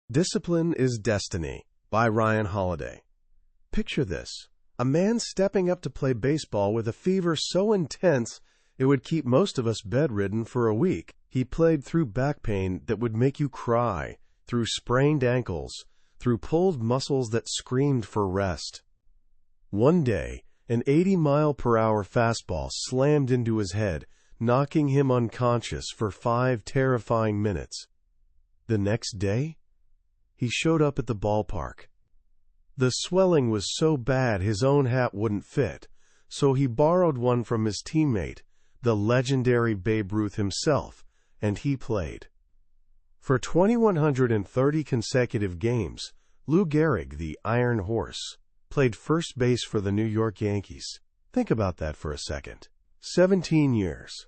Discipline is Destiny by Ryan Holiday. Picture this: a man stepping up to play baseball with a fever so intense it would keep most of us bedridden for a week. He played through back pain that would make you cry, through sprained ankles, through pulled muscles that screamed for rest. One day, an 80-mile-per-hour fastball slammed into his head, knocking him unconscious for 5 terrifying minutes. The next day, he showed up at the ballpark. The swelling was so bad his own hat wouldn't fit, so he borrowed one from his teammate, the legendary Babe Ruth himself, and he played. For 2,130 consecutive games, Lou Gehrig, the Iron Horse, played first base for the New York Yankees. Think about that for a second. 17 years.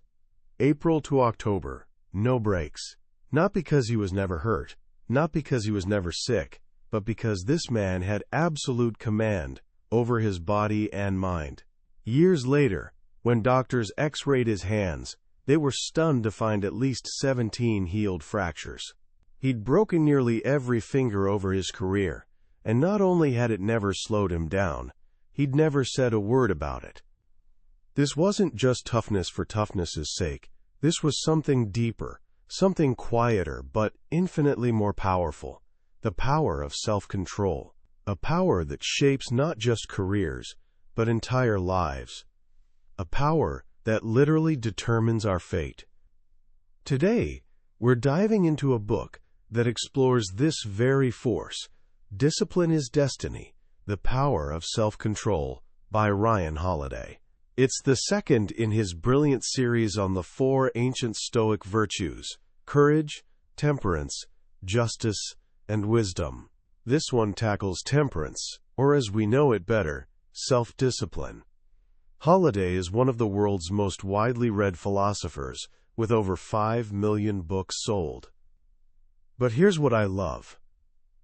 April to October. No breaks. Not because he was never hurt, not because he was never sick, but because this man had absolute command over his body and mind. Years later, when doctors x-rayed his hands, they were stunned to find at least 17 healed fractures. He'd broken nearly every finger over his career, and not only had it never slowed him down, he'd never said a word about it. This wasn't just toughness for toughness's sake. This was something deeper, something quieter, but infinitely more powerful. The power of self-control. A power that shapes not just careers, but entire lives. A power that literally determines our fate. Today, we're diving into a book that explores this very force. Discipline is Destiny, The Power of Self-Control by Ryan Holiday. It's the second in his brilliant series on the 4 ancient Stoic virtues: courage, temperance, justice, and wisdom. This one tackles temperance, or as we know it better, self-discipline. Holiday is one of the world's most widely read philosophers, with over 5 million books sold. But here's what I love.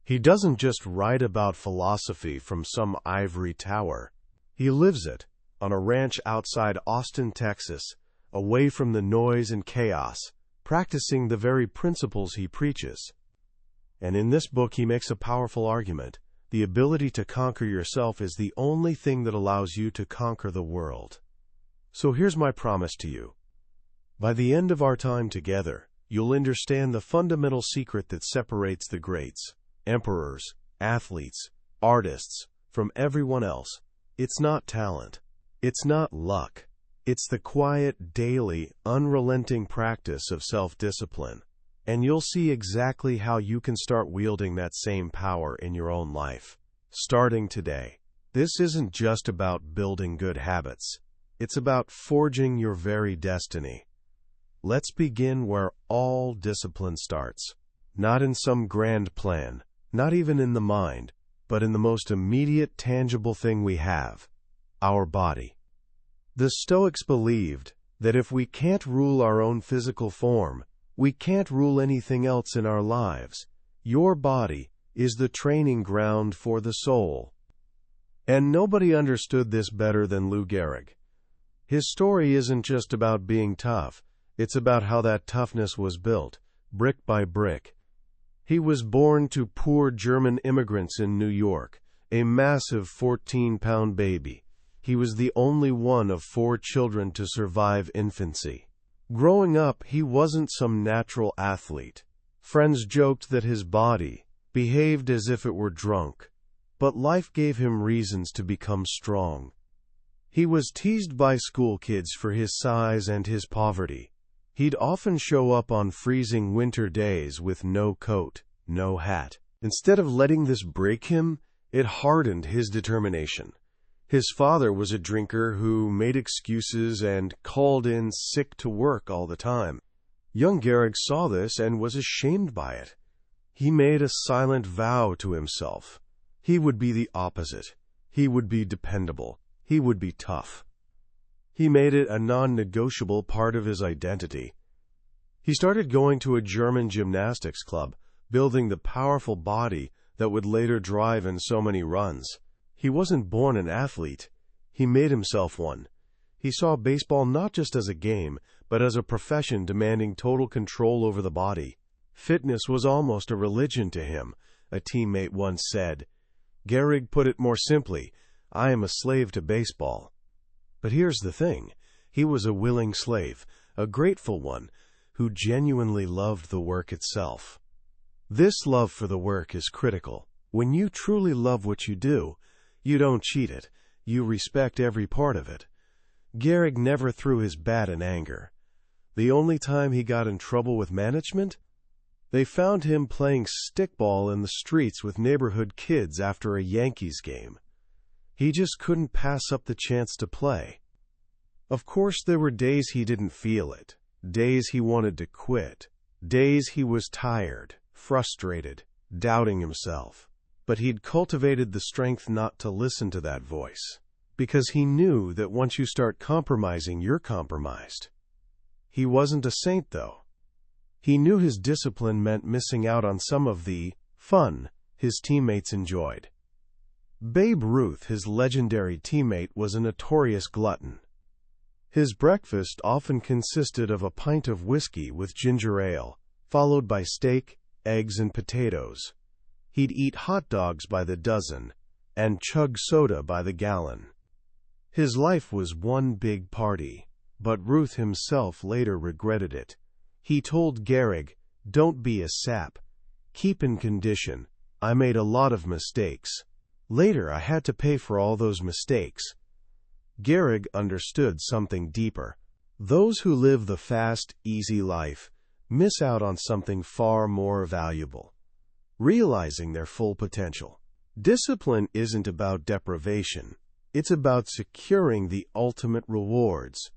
He doesn't just write about philosophy from some ivory tower. He lives it, on a ranch outside Austin, Texas, away from the noise and chaos, practicing the very principles he preaches. And in this book he makes a powerful argument. The ability to conquer yourself is the only thing that allows you to conquer the world. So here's my promise to you. By the end of our time together, you'll understand the fundamental secret that separates the greats, emperors, athletes, artists, from everyone else. It's not talent. It's not luck. It's the quiet, daily, unrelenting practice of self-discipline. And you'll see exactly how you can start wielding that same power in your own life, starting today. This isn't just about building good habits. It's about forging your very destiny. Let's begin where all discipline starts. Not in some grand plan, not even in the mind, but in the most immediate, tangible thing we have: our body. The Stoics believed that if we can't rule our own physical form, we can't rule anything else in our lives. Your body is the training ground for the soul. And nobody understood this better than Lou Gehrig. His story isn't just about being tough. It's about how that toughness was built, brick by brick. He was born to poor German immigrants in New York, a massive 14-pound baby. He was the only one of 4 children to survive infancy. Growing up, he wasn't some natural athlete. Friends joked that his body behaved as if it were drunk, but life gave him reasons to become strong. He was teased by school kids for his size and his poverty. He'd often show up on freezing winter days with no coat, no hat. Instead of letting this break him, it hardened his determination. His father was a drinker who made excuses and called in sick to work all the time. Young Gehrig saw this and was ashamed by it. He made a silent vow to himself. He would be the opposite. He would be dependable. He would be tough. He made it a non-negotiable part of his identity. He started going to a German gymnastics club, building the powerful body that would later drive in so many runs. He wasn't born an athlete. He made himself one. He saw baseball not just as a game, but as a profession demanding total control over the body. Fitness was almost a religion to him, a teammate once said. Gehrig put it more simply, I am a slave to baseball. But here's the thing, he was a willing slave, a grateful one, who genuinely loved the work itself. This love for the work is critical. When you truly love what you do, you don't cheat it, you respect every part of it. Gehrig never threw his bat in anger. The only time he got in trouble with management? They found him playing stickball in the streets with neighborhood kids after a Yankees game. He just couldn't pass up the chance to play. Of course, there were days he didn't feel it, days he wanted to quit, days he was tired, frustrated, doubting himself. But he'd cultivated the strength not to listen to that voice, because he knew that once you start compromising, you're compromised. He wasn't a saint, though. He knew his discipline meant missing out on some of the fun his teammates enjoyed. Babe Ruth, his legendary teammate, was a notorious glutton. His breakfast often consisted of a pint of whiskey with ginger ale, followed by steak, eggs, and potatoes. He'd eat hot dogs by the dozen and chug soda by the gallon. His life was one big party, but Ruth himself later regretted it. He told Gehrig, "Don't be a sap. Keep in condition. I made a lot of mistakes. Later I had to pay for all those mistakes." Gehrig understood something deeper. Those who live the fast, easy life miss out on something far more valuable, realizing their full potential. Discipline isn't about deprivation. It's about securing the ultimate rewards.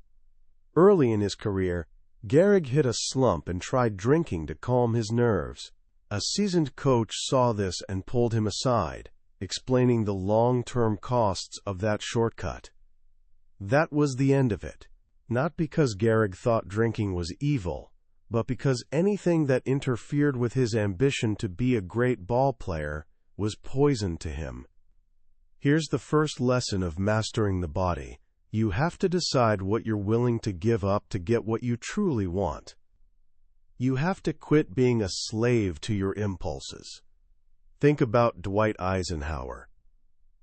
Early in his career, Gehrig hit a slump and tried drinking to calm his nerves. A seasoned coach saw this and pulled him aside, explaining the long-term costs of that shortcut. That was the end of it. Not because Gehrig thought drinking was evil, but because anything that interfered with his ambition to be a great ball player was poison to him. Here's the first lesson of mastering the body. You have to decide what you're willing to give up to get what you truly want. You have to quit being a slave to your impulses. Think about Dwight Eisenhower.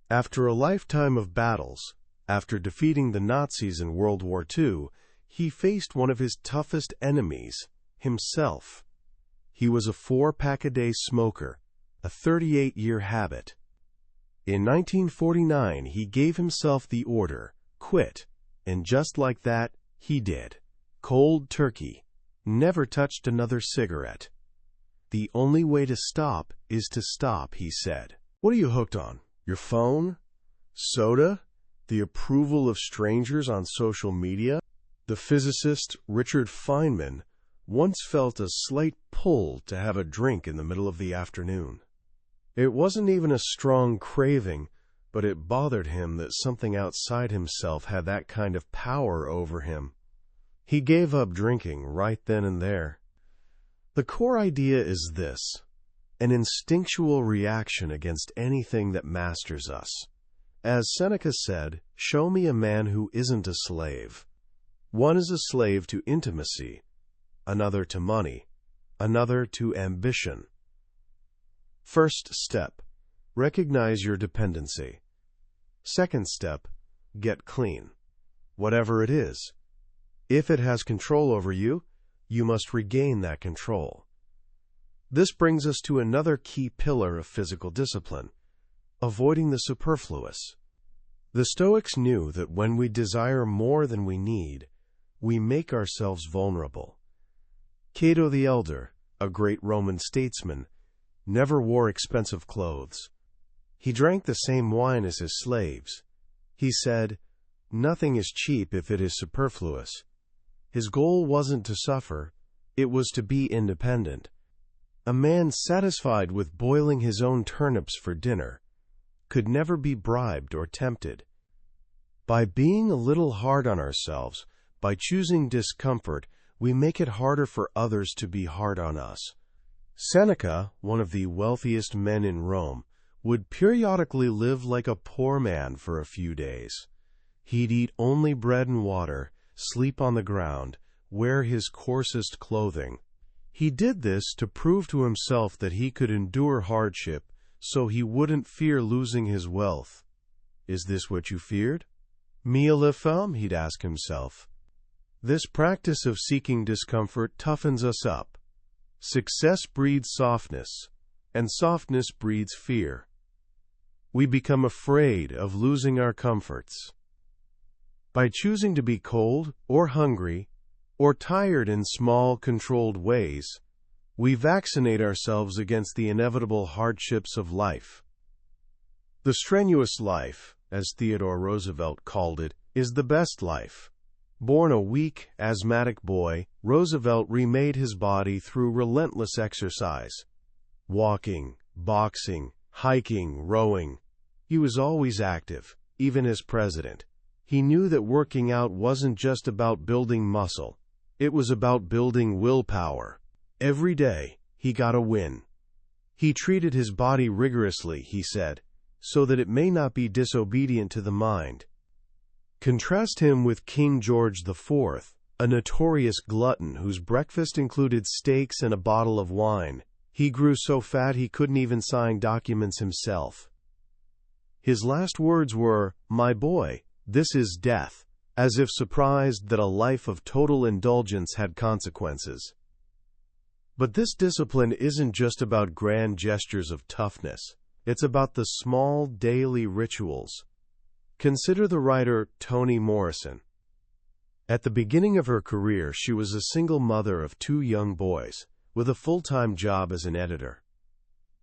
After a lifetime of battles, after defeating the Nazis in World War II, he faced one of his toughest enemies, himself. He was a 4-pack-a-day smoker, a 38-year habit. In 1949, he gave himself the order, quit, and just like that, he did. Cold turkey. Never touched another cigarette. The only way to stop is to stop, he said. What are you hooked on? Your phone? Soda? The approval of strangers on social media? The physicist Richard Feynman once felt a slight pull to have a drink in the middle of the afternoon. It wasn't even a strong craving, but it bothered him that something outside himself had that kind of power over him. He gave up drinking right then and there. The core idea is this: an instinctual reaction against anything that masters us. As Seneca said, "Show me a man who isn't a slave." One is a slave to intimacy, another to money, another to ambition. First step: recognize your dependency. Second step: get clean. Whatever it is. If it has control over you, you must regain that control. This brings us to another key pillar of physical discipline: avoiding the superfluous. The Stoics knew that when we desire more than we need, we make ourselves vulnerable. Cato the Elder, a great Roman statesman, never wore expensive clothes. He drank the same wine as his slaves. He said, "Nothing is cheap if it is superfluous." His goal wasn't to suffer, it was to be independent. A man satisfied with boiling his own turnips for dinner could never be bribed or tempted. By being a little hard on ourselves, by choosing discomfort, we make it harder for others to be hard on us. Seneca, one of the wealthiest men in Rome, would periodically live like a poor man for a few days. He'd eat only bread and water, sleep on the ground, wear his coarsest clothing. He did this to prove to himself that he could endure hardship so he wouldn't fear losing his wealth. Is this what you feared? Mia la femme, he'd ask himself. This practice of seeking discomfort toughens us up. Success breeds softness, and softness breeds fear. We become afraid of losing our comforts. By choosing to be cold or hungry or tired in small, controlled ways, we vaccinate ourselves against the inevitable hardships of life. The strenuous life, as Theodore Roosevelt called it, is the best life. Born a weak, asthmatic boy, Roosevelt remade his body through relentless exercise. Walking, boxing, hiking, rowing. He was always active, even as president. He knew that working out wasn't just about building muscle. It was about building willpower. Every day, he got a win. He treated his body rigorously, he said, so that it may not be disobedient to the mind. Contrast him with King George IV, a notorious glutton whose breakfast included steaks and a bottle of wine. He grew so fat he couldn't even sign documents himself. His last words were, "My boy, this is death," as if surprised that a life of total indulgence had consequences. But this discipline isn't just about grand gestures of toughness. It's about the small daily rituals. Consider the writer Toni Morrison. At the beginning of her career, she was a single mother of 2 young boys, with a full-time job as an editor.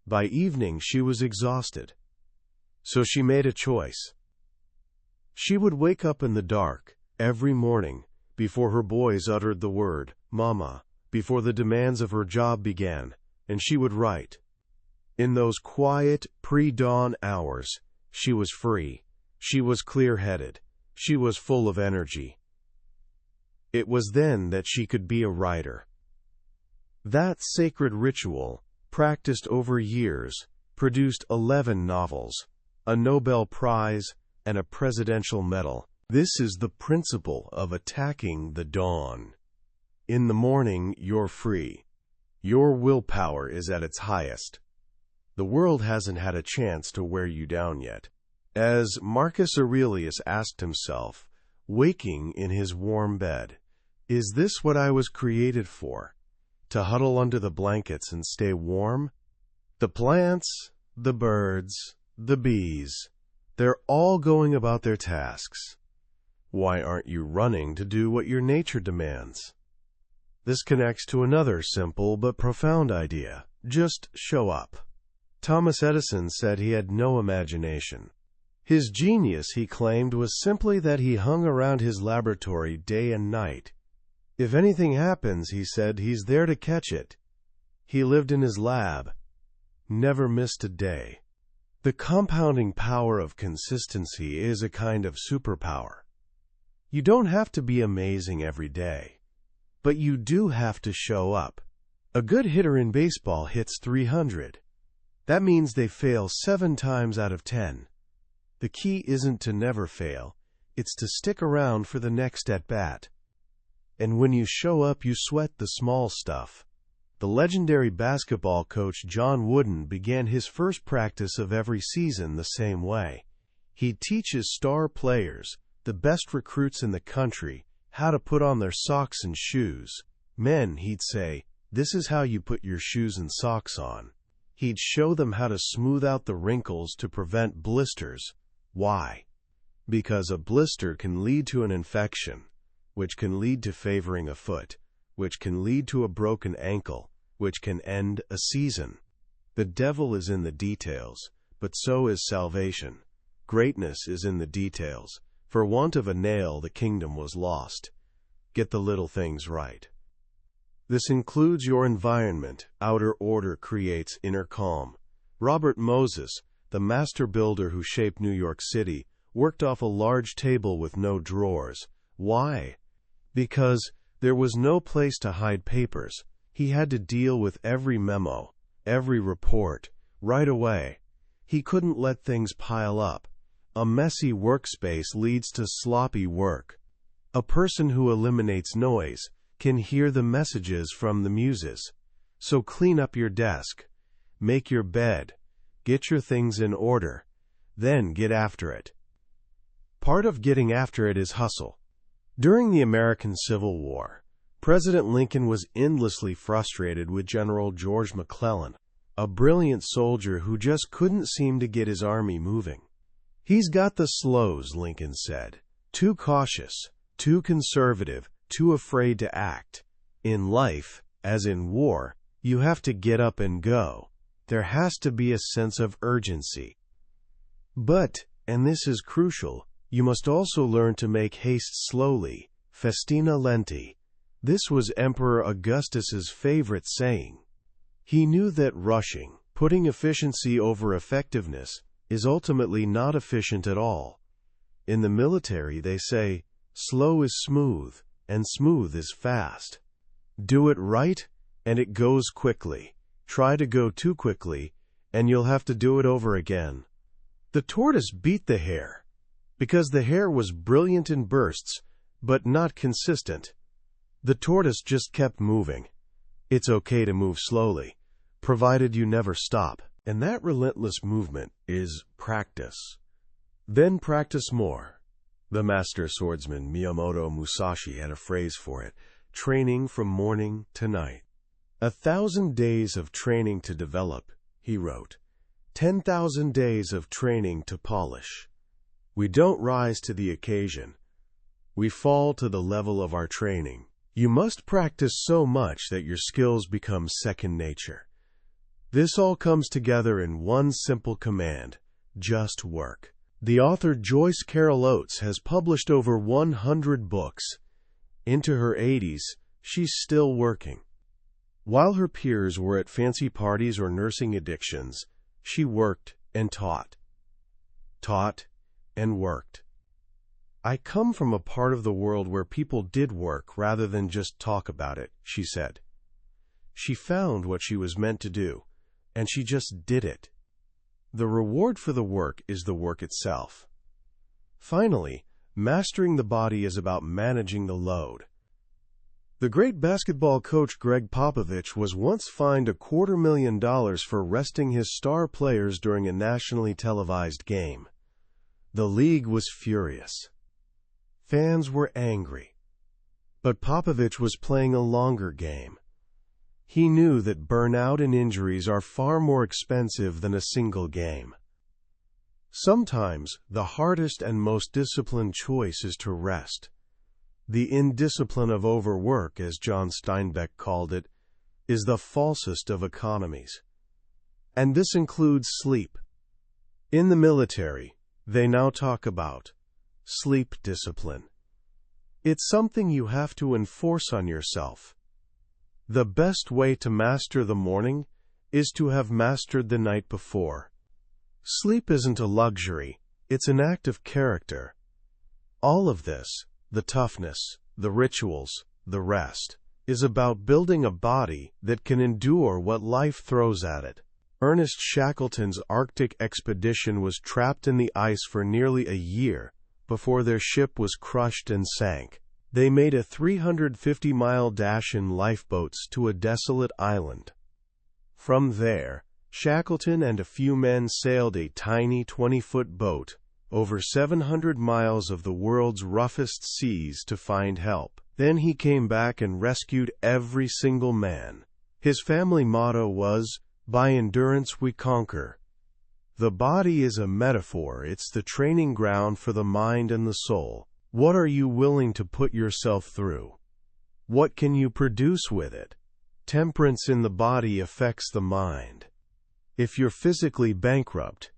By evening, she was exhausted. So she made a choice. She would wake up in the dark, every morning, before her boys uttered the word, "Mama," before the demands of her job began, and she would write. In those quiet, pre-dawn hours, she was free. She was clear-headed. She was full of energy. It was then that she could be a writer. That sacred ritual, practiced over years, produced 11 novels, a Nobel Prize, and a presidential medal. This is the principle of attacking the dawn. In the morning, you're free. Your willpower is at its highest. The world hasn't had a chance to wear you down yet. As Marcus Aurelius asked himself, waking in his warm bed, "Is this what I was created for? To huddle under the blankets and stay warm?" The plants, the birds, the bees, they're all going about their tasks. Why aren't you running to do what your nature demands? This connects to another simple but profound idea. Just show up. Thomas Edison said he had no imagination. His genius, he claimed, was simply that he hung around his laboratory day and night. If anything happens, he said, he's there to catch it. He lived in his lab, never missed a day. The compounding power of consistency is a kind of superpower. You don't have to be amazing every day, but you do have to show up. A good hitter in baseball hits 300. That means they fail 7 times out of 10. The key isn't to never fail, it's to stick around for the next at-bat. And when you show up, you sweat the small stuff. The legendary basketball coach John Wooden began his first practice of every season the same way. He teaches star players, the best recruits in the country, how to put on their socks and shoes. Men, he'd say, this is how you put your shoes and socks on. He'd show them how to smooth out the wrinkles to prevent blisters. Why? Because a blister can lead to an infection, which can lead to favoring a foot, which can lead to a broken ankle, which can end a season. The devil is in the details, but so is salvation. Greatness is in the details. For want of a nail, the kingdom was lost. Get the little things right. This includes your environment. Outer order creates inner calm. Robert Moses, the master builder who shaped New York City, worked off a large table with no drawers. Why? Because there was no place to hide papers. He had to deal with every memo, every report, right away. He couldn't let things pile up. A messy workspace leads to sloppy work. A person who eliminates noise can hear the messages from the muses. So clean up your desk, make your bed, get your things in order, then get after it. Part of getting after it is hustle. During the American Civil War, President Lincoln was endlessly frustrated with General George McClellan, a brilliant soldier who just couldn't seem to get his army moving. "He's got the slows," Lincoln said. "Too cautious, too conservative, too afraid to act. In life, as in war, you have to get up and go. There has to be a sense of urgency. But, and this is crucial, you must also learn to make haste slowly, festina lenti." This was Emperor Augustus's favorite saying. He knew that rushing, putting efficiency over effectiveness, is ultimately not efficient at all. In the military, they say, slow is smooth, and smooth is fast. Do it right, and it goes quickly. Try to go too quickly, and you'll have to do it over again. The tortoise beat the hare, because the hare was brilliant in bursts, but not consistent. The tortoise just kept moving. It's okay to move slowly, provided you never stop. And that relentless movement is practice. Then practice more. The master swordsman Miyamoto Musashi had a phrase for it: training from morning to night. 1,000 days of training to develop, he wrote. 10,000 days of training to polish. We don't rise to the occasion. We fall to the level of our training. You must practice so much that your skills become second nature. This all comes together in one simple command: just work. The author Joyce Carol Oates has published over 100 books. Into her 80s, she's still working. While her peers were at fancy parties or nursing addictions, she worked and taught. Taught and worked. "I come from a part of the world where people did work rather than just talk about it," she said. She found what she was meant to do, and she just did it. The reward for the work is the work itself. Finally, mastering the body is about managing the load. The great basketball coach Greg Popovich was once fined $250,000 for resting his star players during a nationally televised game. The league was furious. Fans were angry. But Popovich was playing a longer game. He knew that burnout and injuries are far more expensive than a single game. Sometimes, the hardest and most disciplined choice is to rest. The indiscipline of overwork, as John Steinbeck called it, is the falsest of economies. And this includes sleep. In the military, they now talk about sleep discipline. It's something you have to enforce on yourself. The best way to master the morning is to have mastered the night before. Sleep isn't a luxury, it's an act of character. All of this, the toughness, the rituals, the rest, is about building a body that can endure what life throws at it. Ernest Shackleton's Arctic expedition was trapped in the ice for nearly a year before their ship was crushed and sank. They made a 350-mile dash in lifeboats to a desolate island. From there, Shackleton and a few men sailed a tiny 20-foot boat over 700 miles of the world's roughest seas to find help. Then he came back and rescued every single man. His family motto was, "By endurance we conquer." The body is a metaphor. It's the training ground for the mind and the soul. What are you willing to put yourself through? What can you produce with it? Temperance in the body affects the mind. If you're physically bankrupt,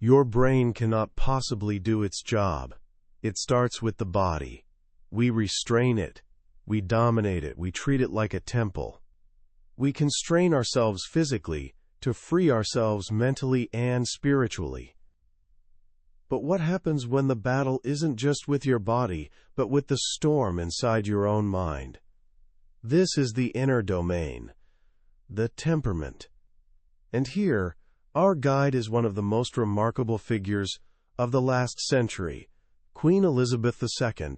your brain cannot possibly do its job. It starts with the body. We restrain it. We dominate it. We treat it like a temple. We constrain ourselves physically to free ourselves mentally and spiritually. But what happens when the battle isn't just with your body, but with the storm inside your own mind? This is the inner domain, the temperament. And here, our guide is one of the most remarkable figures of the last century, Queen Elizabeth II.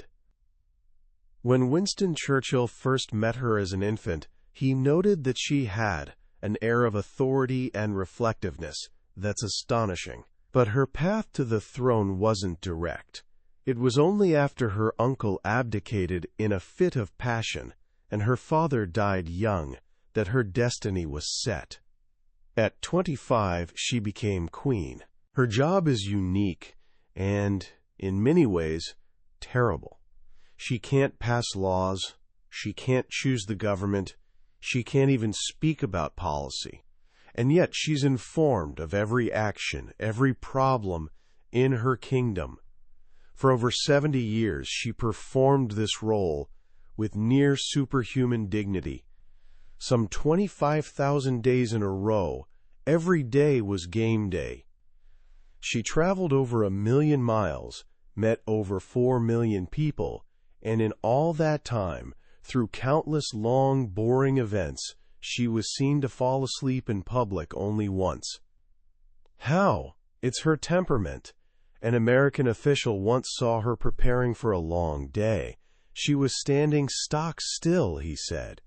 When Winston Churchill first met her as an infant, He noted that she had an air of authority and reflectiveness that's astonishing. But her path to the throne wasn't direct. It was only after her uncle abdicated in a fit of passion and her father died young that her destiny was set. At 25, she became queen. Her job is unique and, in many ways, terrible. She can't pass laws, she can't choose the government, she can't even speak about policy. And yet she's informed of every action, every problem in her kingdom. For over 70 years, she performed this role with near superhuman dignity. Some 25,000 days in a row, every day was game day. She traveled over 1 million miles, met over 4 million people, and in all that time, through countless long, boring events, she was seen to fall asleep in public only once. How? It's her temperament. An American official once saw her preparing for a long day. She was standing stock still, he said.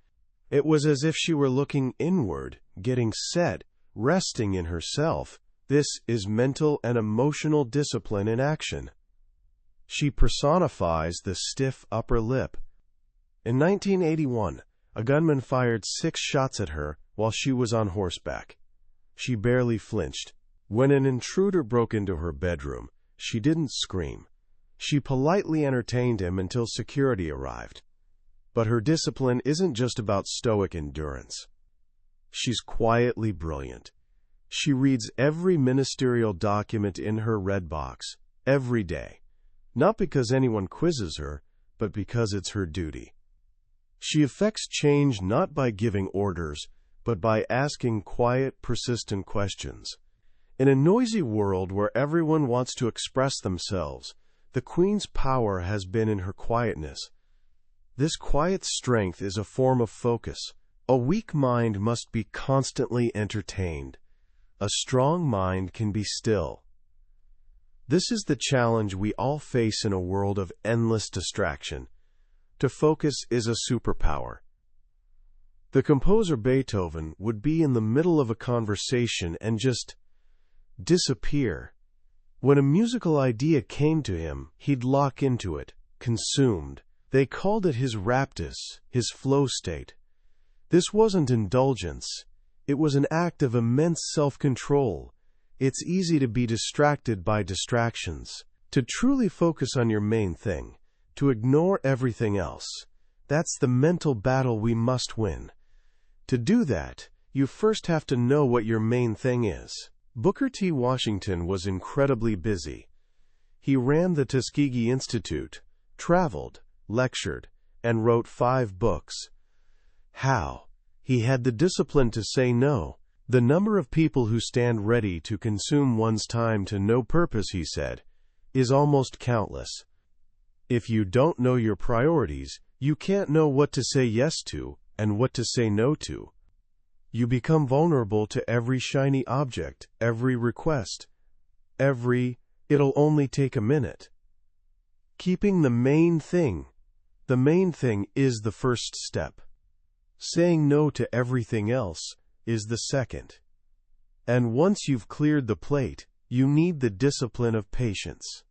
It was as if she were looking inward, getting set, resting in herself. This is mental and emotional discipline in action. She personifies the stiff upper lip. In 1981, a gunman fired 6 shots at her while she was on horseback. She barely flinched. When an intruder broke into her bedroom, she didn't scream. She politely entertained him until security arrived. But her discipline isn't just about stoic endurance. She's quietly brilliant. She reads every ministerial document in her red box, every day. Not because anyone quizzes her, but because it's her duty. She effects change not by giving orders, but by asking quiet, persistent questions. In a noisy world where everyone wants to express themselves, the Queen's power has been in her quietness. This quiet strength is a form of focus. A weak mind must be constantly entertained. A strong mind can be still. This is the challenge we all face in a world of endless distraction. To focus is a superpower. The composer Beethoven would be in the middle of a conversation and just disappear. When a musical idea came to him, he'd lock into it, consumed. They called it his raptus, his flow state. This wasn't indulgence. It was an act of immense self-control. It's easy to be distracted by distractions. To truly focus on your main thing, to ignore everything else, that's the mental battle we must win. To do that, you first have to know what your main thing is. Booker T. Washington was incredibly busy. He ran the Tuskegee Institute, traveled, lectured, and wrote 5 books. How? He had the discipline to say no. The number of people who stand ready to consume one's time to no purpose, he said, is almost countless. If you don't know your priorities, you can't know what to say yes to and what to say no to. You become vulnerable to every shiny object, every request, it'll only take a minute. Keeping the main thing is the first step. Saying no to everything else is the second. And once you've cleared the plate, you need the discipline of patience.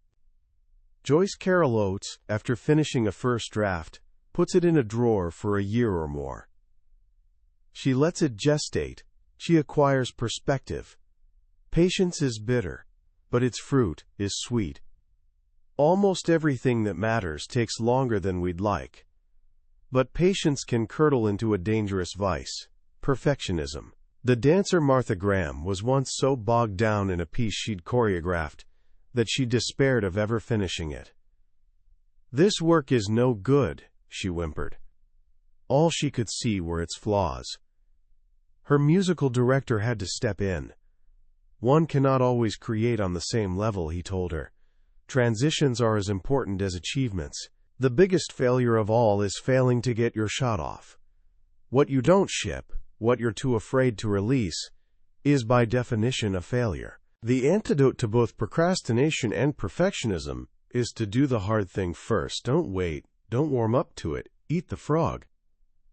Joyce Carol Oates, after finishing a first draft, puts it in a drawer for a year or more. She lets it gestate. She acquires perspective. Patience is bitter, but its fruit is sweet. Almost everything that matters takes longer than we'd like. But patience can curdle into a dangerous vice, perfectionism. The dancer Martha Graham was once so bogged down in a piece she'd choreographed that she despaired of ever finishing it. "This work is no good," she whimpered. All she could see were its flaws. Her musical director had to step in. "One cannot always create on the same level," he told her. "Transitions are as important as achievements. The biggest failure of all is failing to get your shot off. What you don't ship, what you're too afraid to release, is by definition a failure." The antidote to both procrastination and perfectionism is to do the hard thing first. Don't wait. Don't warm up to it. Eat the frog.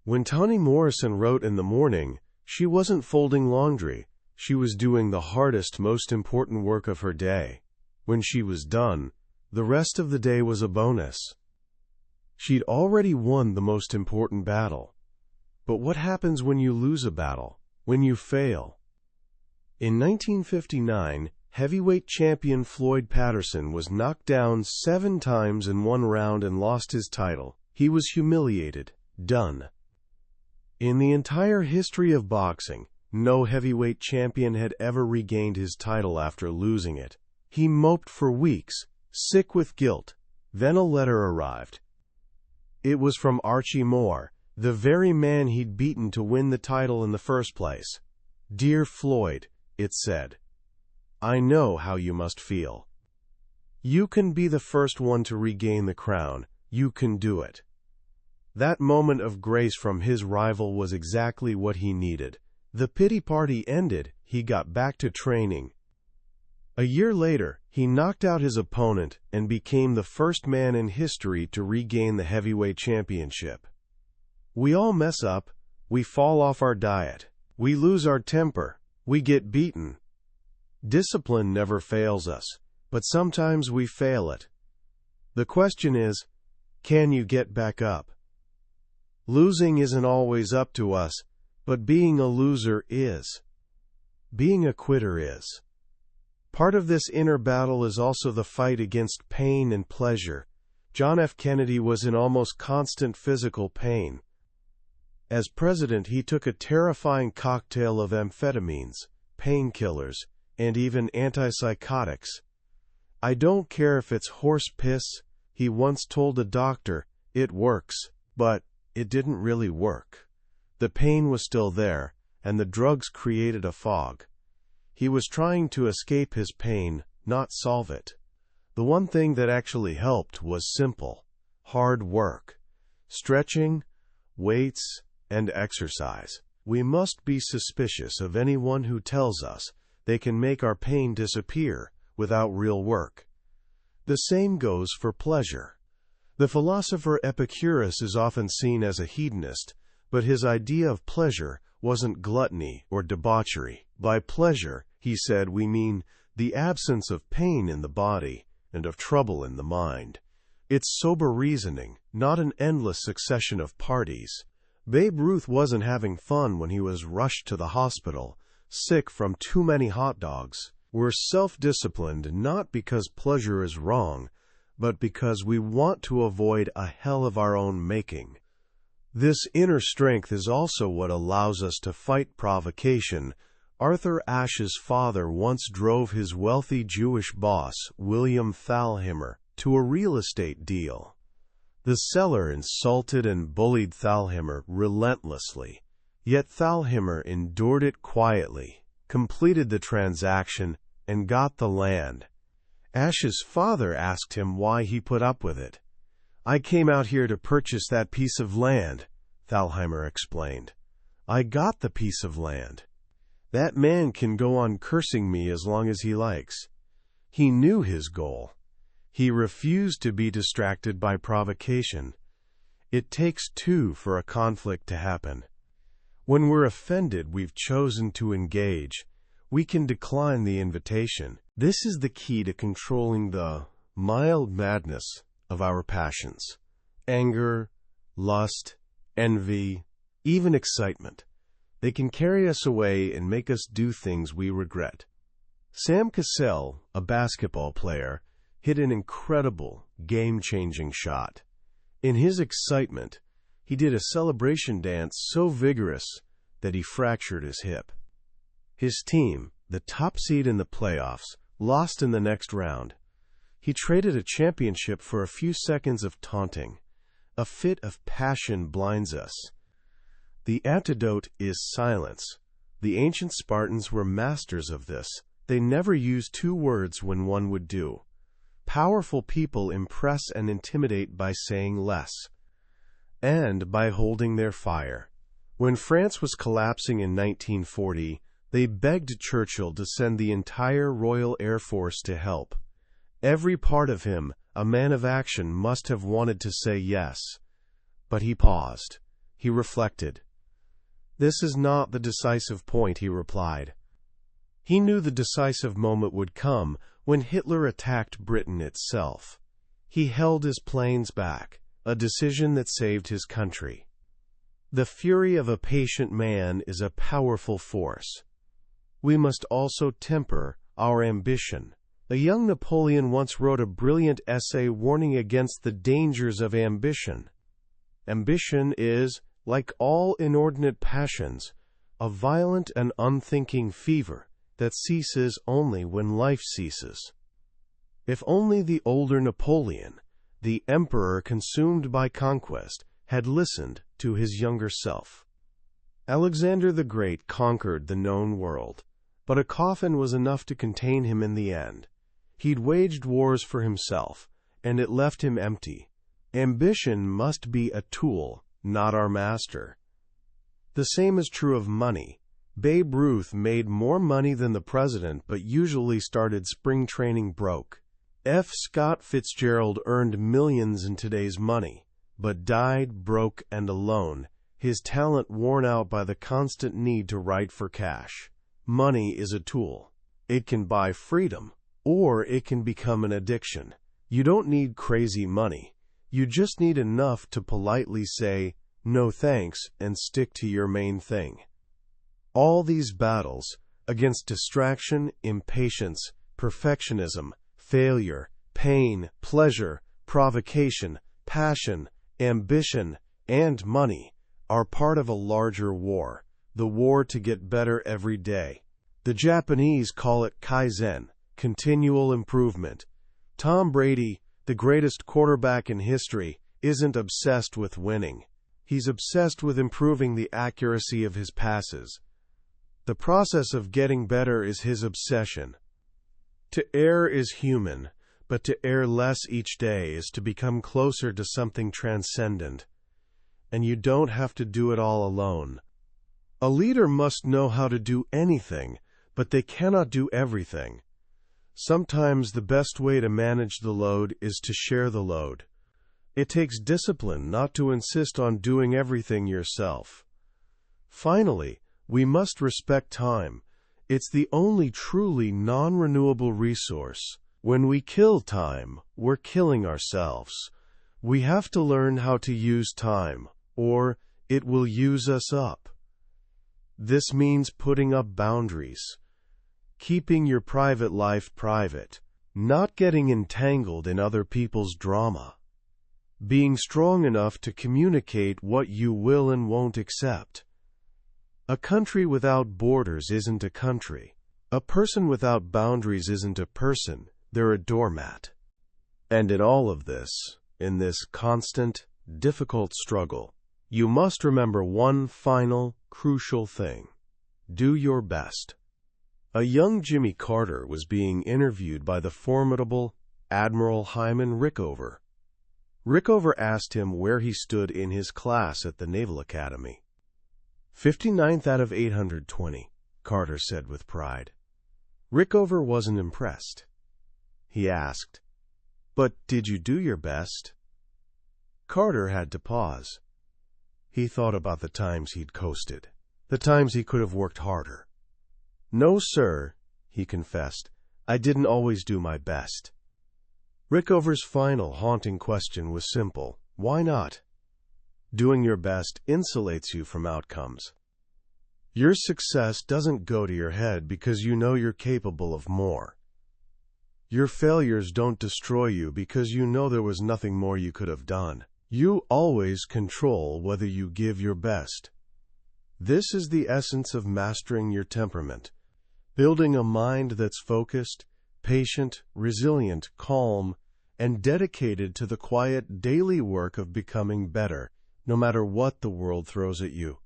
When Toni Morrison wrote in the morning, she wasn't folding laundry. She was doing the hardest, most important work of her day. When she was done, the rest of the day was a bonus. She'd already won the most important battle. But what happens when you lose a battle? When you fail? In 1959, heavyweight champion Floyd Patterson was knocked down 7 times in one round and lost his title. He was humiliated. Done. In the entire history of boxing, no heavyweight champion had ever regained his title after losing it. He moped for weeks, sick with guilt. Then a letter arrived. It was from Archie Moore, the very man he'd beaten to win the title in the first place. "Dear Floyd," it said, "I know how you must feel. You can be the first one to regain the crown. You can do it." That moment of grace from his rival was exactly what he needed. The pity party ended. He got back to training. A year later, he knocked out his opponent and became the first man in history to regain the heavyweight championship. We all mess up. We fall off our diet. We lose our temper. We get beaten. Discipline never fails us, but sometimes we fail it. The question is, can you get back up? Losing isn't always up to us, but being a loser is. Being a quitter is. Part of this inner battle is also the fight against pain and pleasure. John F. Kennedy was in almost constant physical pain. As president, he took a terrifying cocktail of amphetamines, painkillers, and even antipsychotics. "I don't care if it's horse piss," he once told a doctor, "it works." But it didn't really work. The pain was still there, and the drugs created a fog. He was trying to escape his pain, not solve it. The one thing that actually helped was simple: hard work, stretching, weights, and exercise. We must be suspicious of anyone who tells us they can make our pain disappear without real work. The same goes for pleasure. The philosopher Epicurus is often seen as a hedonist, but his idea of pleasure wasn't gluttony or debauchery. By pleasure, he said, we mean the absence of pain in the body and of trouble in the mind. It's sober reasoning, not an endless succession of parties. Babe Ruth wasn't having fun when he was rushed to the hospital, sick from too many hot dogs. We're self-disciplined not because pleasure is wrong, but because we want to avoid a hell of our own making. This inner strength is also what allows us to fight provocation. Arthur Ashe's father once drove his wealthy Jewish boss, William Thalhimer, to a real estate deal. The seller insulted and bullied Thalhimer relentlessly, yet Thalhimer endured it quietly, completed the transaction, and got the land. Ashe's father asked him why he put up with it. "I came out here to purchase that piece of land," Thalhimer explained. "I got the piece of land. That man can go on cursing me as long as he likes." He knew his goal. He refused to be distracted by provocation. It takes two for a conflict to happen. When we're offended, we've chosen to engage. We can decline the invitation. This is the key to controlling the mild madness of our passions. Anger, lust, envy, even excitement. They can carry us away and make us do things we regret. Sam Cassell, a basketball player, hit an incredible, game-changing shot. In his excitement, he did a celebration dance so vigorous that he fractured his hip. His team, the top seed in the playoffs, lost in the next round. He traded a championship for a few seconds of taunting. A fit of passion blinds us. The antidote is silence. The ancient Spartans were masters of this. They never used 2 words when one would do. Powerful people impress and intimidate by saying less, and by holding their fire. When France was collapsing in 1940, they begged Churchill to send the entire Royal Air Force to help. Every part of him, a man of action, must have wanted to say yes. But he paused. he reflected. This is not the decisive point, he replied. He knew the decisive moment would come when Hitler attacked Britain itself. He held his planes back, a decision that saved his country. The fury of a patient man is a powerful force. We must also temper our ambition. A young Napoleon once wrote a brilliant essay warning against the dangers of ambition. Ambition is, like all inordinate passions, a violent and unthinking fever that ceases only when life ceases. If only the older Napoleon, the emperor consumed by conquest, had listened to his younger self. Alexander the Great conquered the known world, but a coffin was enough to contain him in the end. He'd waged wars for himself, and it left him empty. Ambition must be a tool, not our master. The same is true of money. Babe Ruth made more money than the president, but usually started spring training broke. F. Scott Fitzgerald earned millions in today's money, but died broke and alone, his talent worn out by the constant need to write for cash. Money is a tool. It can buy freedom, or it can become an addiction. You don't need crazy money. You just need enough to politely say, "No thanks," and stick to your main thing. All these battles, against distraction, impatience, perfectionism, failure, pain, pleasure, provocation, passion, ambition, and money, are part of a larger war, the war to get better every day. The Japanese call it kaizen, continual improvement. Tom Brady, the greatest quarterback in history, isn't obsessed with winning. He's obsessed with improving the accuracy of his passes. The process of getting better is his obsession. To err is human, but to err less each day is to become closer to something transcendent. And you don't have to do it all alone. A leader must know how to do anything, but they cannot do everything. Sometimes the best way to manage the load is to share the load. It takes discipline not to insist on doing everything yourself. Finally, we must respect time. It's the only truly non-renewable resource. When we kill time, we're killing ourselves. We have to learn how to use time, or it will use us up. This means putting up boundaries, keeping your private life private, not getting entangled in other people's drama, being strong enough to communicate what you will and won't accept. A country without borders isn't a country. A person without boundaries isn't a person, they're a doormat. And in all of this, in this constant, difficult struggle, you must remember one final, crucial thing. Do your best. A young Jimmy Carter was being interviewed by the formidable Admiral Hyman Rickover. Rickover asked him where he stood in his class at the Naval Academy. 59th out of 820, Carter said with pride. Rickover wasn't impressed. He asked, "But did you do your best?" Carter had to pause. He thought about the times he'd coasted, the times he could have worked harder. "No, sir," he confessed, "I didn't always do my best." Rickover's final haunting question was simple. Why not? Doing your best insulates you from outcomes. Your success doesn't go to your head because you know you're capable of more. Your failures don't destroy you because you know there was nothing more you could have done. You always control whether you give your best. This is the essence of mastering your temperament, building a mind that's focused, patient, resilient, calm, and dedicated to the quiet daily work of becoming better, no matter what the world throws at you.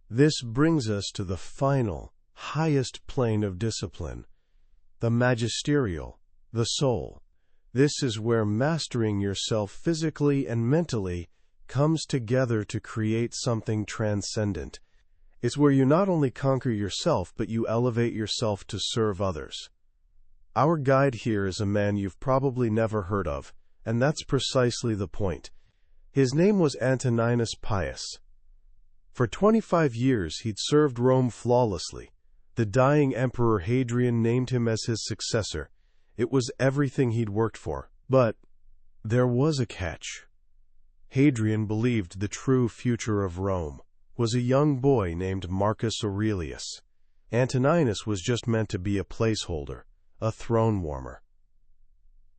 This brings us to the final, highest plane of discipline, the magisterial, the soul. This is where mastering yourself physically and mentally comes together to create something transcendent. It's where you not only conquer yourself, but you elevate yourself to serve others. Our guide here is a man you've probably never heard of, and that's precisely the point. His name was Antoninus Pius. For 25 years he'd served Rome flawlessly. The dying Emperor Hadrian named him as his successor. It was everything he'd worked for. But there was a catch. Hadrian believed the true future of Rome was a young boy named Marcus Aurelius. Antoninus was just meant to be a placeholder, a throne warmer.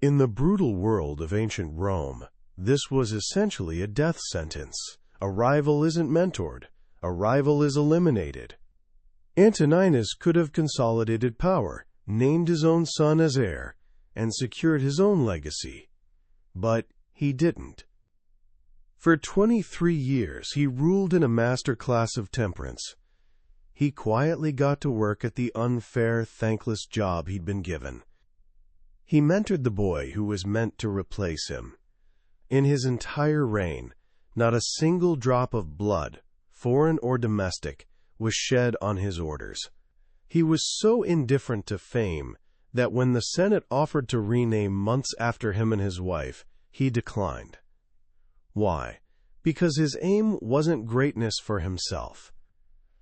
In the brutal world of ancient Rome, this was essentially a death sentence. A rival isn't mentored. A rival is eliminated. Antoninus could have consolidated power, named his own son as heir, and secured his own legacy. But he didn't. For 23 years, he ruled in a master class of temperance. He quietly got to work at the unfair, thankless job he'd been given. He mentored the boy who was meant to replace him. In his entire reign, not a single drop of blood, foreign or domestic, was shed on his orders. He was so indifferent to fame that when the Senate offered to rename months after him and his wife, he declined. Why? Because his aim wasn't greatness for himself.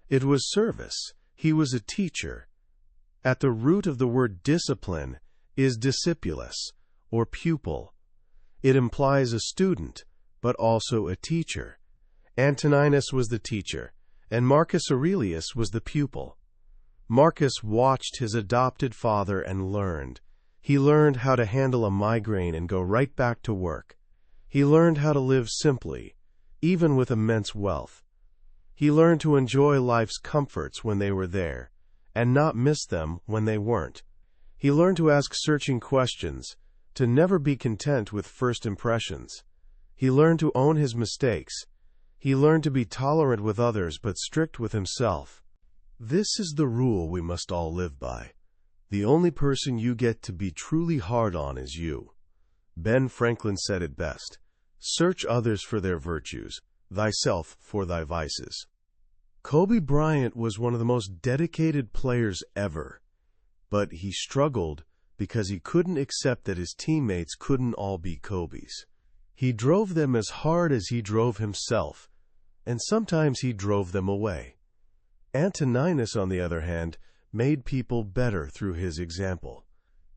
It was service. He was a teacher. At the root of the word discipline is discipulus, or pupil. It implies a student, but also a teacher. Antoninus was the teacher, and Marcus Aurelius was the pupil. Marcus watched his adopted father and learned. He learned how to handle a migraine and go right back to work. He learned how to live simply, even with immense wealth. He learned to enjoy life's comforts when they were there, and not miss them when they weren't. He learned to ask searching questions, to never be content with first impressions. He learned to own his mistakes. He learned to be tolerant with others but strict with himself. This is the rule we must all live by. The only person you get to be truly hard on is you. Ben Franklin said it best. Search others for their virtues, thyself for thy vices. Kobe Bryant was one of the most dedicated players ever, but he struggled because he couldn't accept that his teammates couldn't all be Kobe's. He drove them as hard as he drove himself, and sometimes he drove them away. Antoninus, on the other hand, made people better through his example.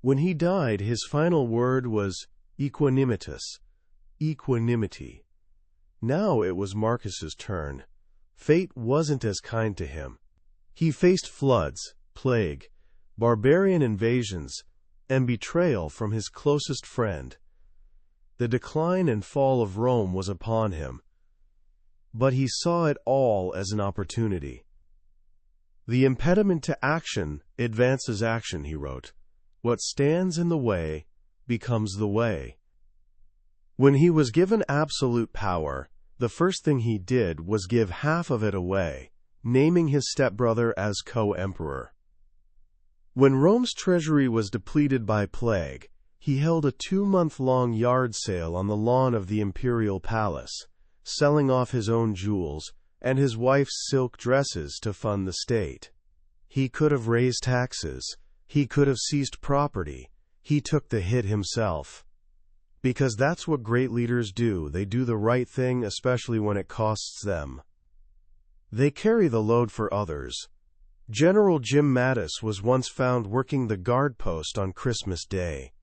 When he died, his final word was equanimitas, equanimity. Now it was Marcus's turn. Fate wasn't as kind to him. He faced floods, plague, barbarian invasions, and betrayal from his closest friend. The decline and fall of Rome was upon him, but he saw it all as an opportunity. The impediment to action advances action, he wrote. What stands in the way becomes the way. When he was given absolute power, the first thing he did was give half of it away, naming his stepbrother as co-emperor. When Rome's treasury was depleted by plague, he held a 2-month-long yard sale on the lawn of the imperial palace, selling off his own jewels and his wife's silk dresses to fund the state. He could have raised taxes. He could have seized property. He took the hit himself. Because that's what great leaders do. They do the right thing, especially when it costs them. They carry the load for others. General Jim Mattis was once found working the guard post on Christmas Day.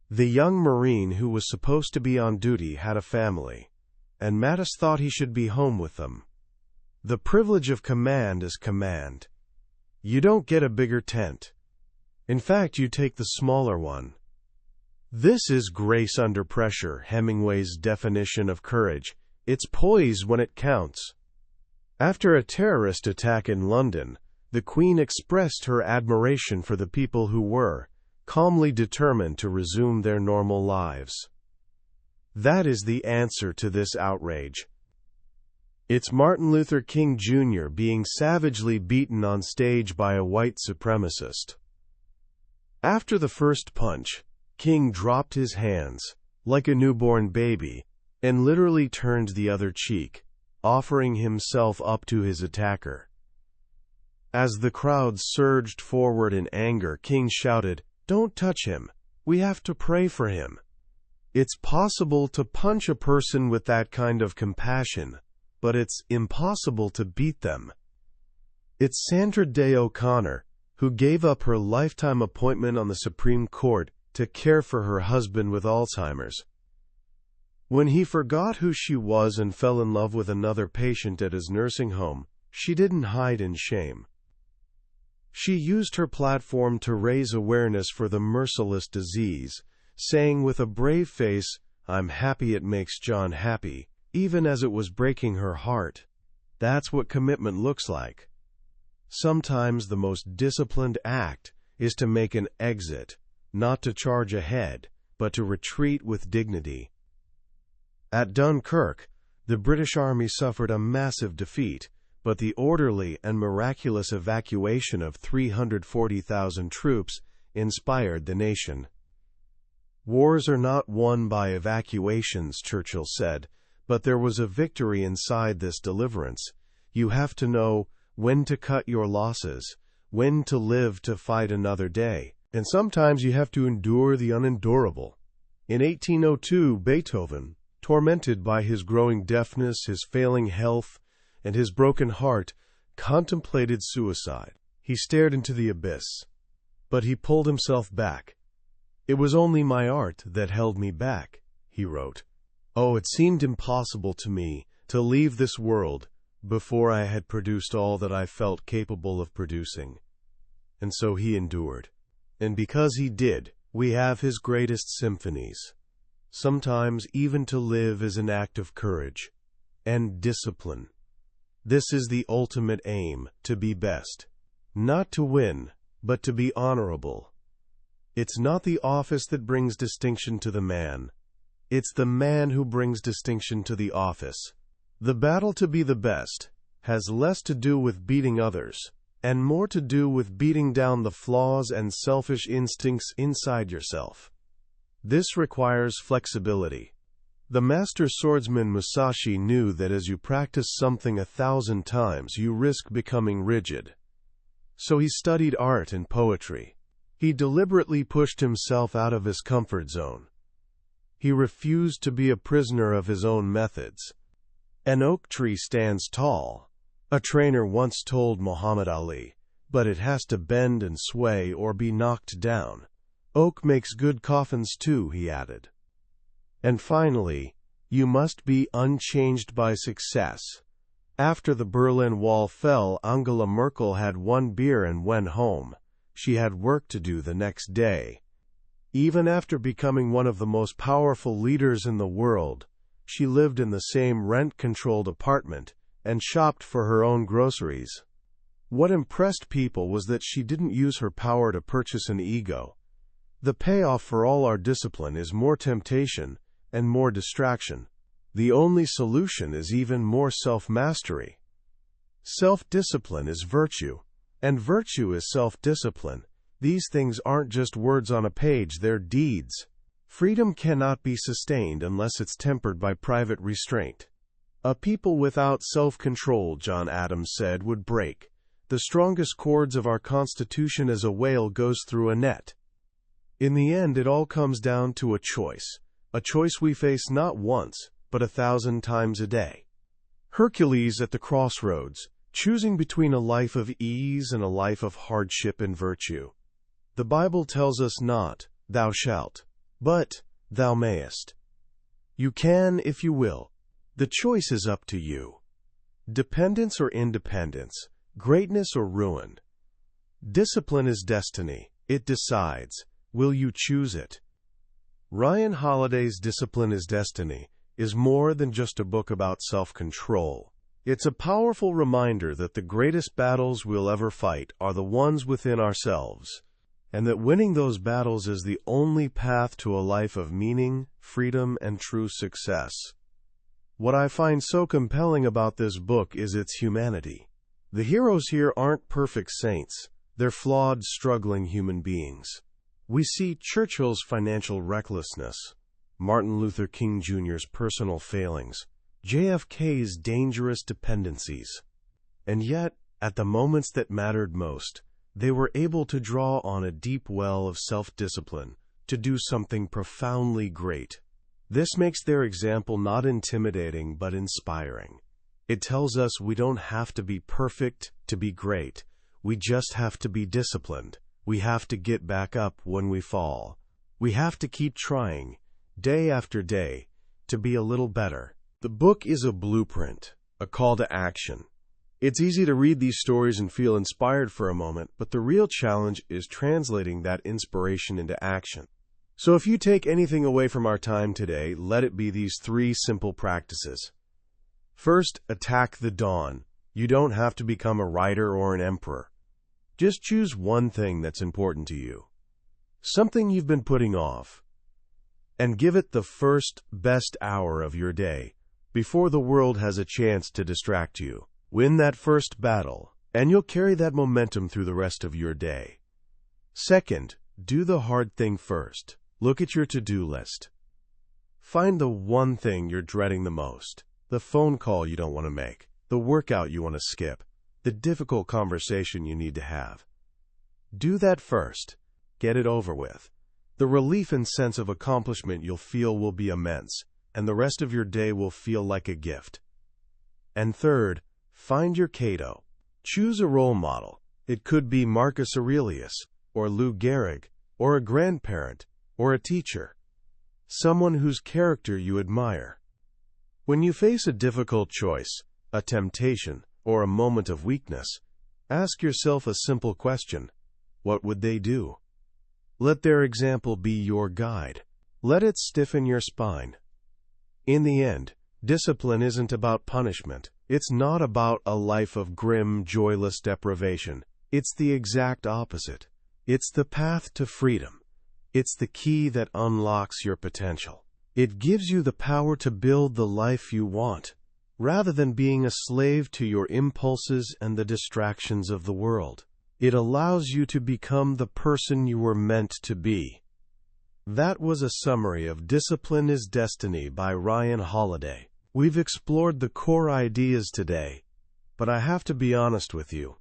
The young Marine who was supposed to be on duty had a family, and Mattis thought he should be home with them. The privilege of command is command. You don't get a bigger tent. In fact, you take the smaller one. This is grace under pressure, Hemingway's definition of courage. It's poise when it counts. After a terrorist attack in London, the Queen expressed her admiration for the people who were calmly determined to resume their normal lives. That is the answer to this outrage. It's Martin Luther King Jr. being savagely beaten on stage by a white supremacist. After the first punch, King dropped his hands, like a newborn baby, and literally turned the other cheek, offering himself up to his attacker. As the crowd surged forward in anger, King shouted, "Don't touch him. We have to pray for him." It's possible to punch a person with that kind of compassion, but it's impossible to beat them. It's Sandra Day O'Connor, who gave up her lifetime appointment on the Supreme Court to care for her husband with Alzheimer's. When he forgot who she was and fell in love with another patient at his nursing home, she didn't hide in shame. She used her platform to raise awareness for the merciless disease, saying with a brave face, "I'm happy it makes John happy," even as it was breaking her heart. That's what commitment looks like. Sometimes the most disciplined act is to make an exit, not to charge ahead, but to retreat with dignity. At Dunkirk, the British Army suffered a massive defeat, but the orderly and miraculous evacuation of 340,000 troops inspired the nation. "Wars are not won by evacuations," Churchill said, but there was a victory inside this deliverance. You have to know when to cut your losses, when to live to fight another day, and sometimes you have to endure the unendurable. In 1802, Beethoven, tormented by his growing deafness, his failing health, and his broken heart, contemplated suicide. He stared into the abyss, but he pulled himself back. "It was only my art that held me back," he wrote. "Oh, it seemed impossible to me to leave this world before I had produced all that I felt capable of producing." And so he endured. And because he did, we have his greatest symphonies. Sometimes even to live is an act of courage and discipline. This is the ultimate aim, to be best. Not to win, but to be honorable. It's not the office that brings distinction to the man. It's the man who brings distinction to the office. The battle to be the best has less to do with beating others, and more to do with beating down the flaws and selfish instincts inside yourself. This requires flexibility. The master swordsman Musashi knew that as you practice something 1,000 times, you risk becoming rigid. So he studied art and poetry. He deliberately pushed himself out of his comfort zone. He refused to be a prisoner of his own methods. "An oak tree stands tall," a trainer once told Muhammad Ali, "but it has to bend and sway or be knocked down. Oak makes good coffins too," he added. And finally, you must be unchanged by success. After the Berlin Wall fell, Angela Merkel had one beer and went home. She had work to do the next day. Even after becoming one of the most powerful leaders in the world, she lived in the same rent-controlled apartment and shopped for her own groceries. What impressed people was that she didn't use her power to purchase an ego. The payoff for all our discipline is more temptation and more distraction. The only solution is even more self-mastery. Self-discipline is virtue, and virtue is self-discipline. These things aren't just words on a page, they're deeds. Freedom cannot be sustained unless it's tempered by private restraint. "A people without self-control," John Adams said, "would break. The strongest cords of our Constitution as a whale goes through a net." In the end, it all comes down to a choice we face not once, but 1,000 times a day. Hercules at the crossroads, choosing between a life of ease and a life of hardship and virtue. The Bible tells us not, "Thou shalt," but "Thou mayest." You can if you will. The choice is up to you. Dependence or independence, greatness or ruin. Discipline is destiny. It decides. Will you choose it? Ryan Holiday's Discipline is Destiny is more than just a book about self-control. It's a powerful reminder that the greatest battles we'll ever fight are the ones within ourselves, and that winning those battles is the only path to a life of meaning, freedom, and true success. What I find so compelling about this book is its humanity. The heroes here aren't perfect saints. They're flawed, struggling human beings. We see Churchill's financial recklessness, Martin Luther King Jr.'s personal failings, JFK's dangerous dependencies. And yet, at the moments that mattered most, they were able to draw on a deep well of self-discipline to do something profoundly great. This makes their example not intimidating but inspiring. It tells us we don't have to be perfect to be great. We just have to be disciplined. We have to get back up when we fall. We have to keep trying, day after day, to be a little better. The book is a blueprint, a call to action. It's easy to read these stories and feel inspired for a moment, but the real challenge is translating that inspiration into action. So if you take anything away from our time today, let it be these 3 simple practices. First, attack the dawn. You don't have to become a writer or an emperor. Just choose one thing that's important to you, something you've been putting off, and give it the first, best hour of your day before the world has a chance to distract you. Win that first battle, and you'll carry that momentum through the rest of your day. Second, do the hard thing first. Look at your to-do list. Find the one thing you're dreading the most, the phone call you don't want to make, the workout you want to skip, the difficult conversation you need to have. Do that first. Get it over with. The relief and sense of accomplishment you'll feel will be immense, and the rest of your day will feel like a gift. And third, find your Cato. Choose a role model. It could be Marcus Aurelius, or Lou Gehrig, or a grandparent, or a teacher. Someone whose character you admire. When you face a difficult choice, a temptation, or a moment of weakness, ask yourself a simple question. What would they do? Let their example be your guide. Let it stiffen your spine. In the end, discipline isn't about punishment. It's not about a life of grim, joyless deprivation. It's the exact opposite. It's the path to freedom. It's the key that unlocks your potential. It gives you the power to build the life you want, rather than being a slave to your impulses and the distractions of the world. It allows you to become the person you were meant to be. That was a summary of Discipline is Destiny by Ryan Holiday. We've explored the core ideas today, but I have to be honest with you.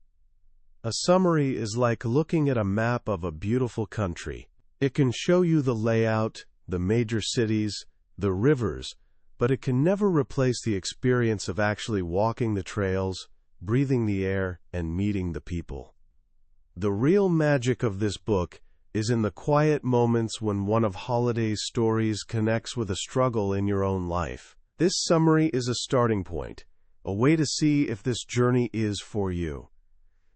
A summary is like looking at a map of a beautiful country. It can show you the layout, the major cities, the rivers, but it can never replace the experience of actually walking the trails, breathing the air, and meeting the people. The real magic of this book is in the quiet moments when one of Holiday's stories connects with a struggle in your own life. This summary is a starting point, a way to see if this journey is for you.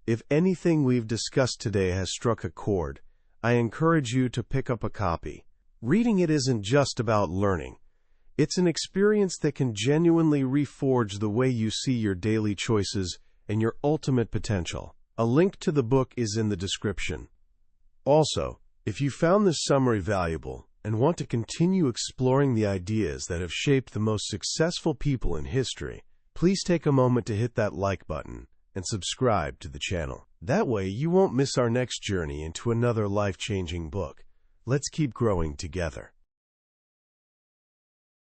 If anything we've discussed today has struck a chord, I encourage you to pick up a copy. Reading it isn't just about learning. It's an experience that can genuinely reforge the way you see your daily choices and your ultimate potential. A link to the book is in the description. Also, if you found this summary valuable and want to continue exploring the ideas that have shaped the most successful people in history, please take a moment to hit that like button and subscribe to the channel. That way you won't miss our next journey into another life-changing book. Let's keep growing together.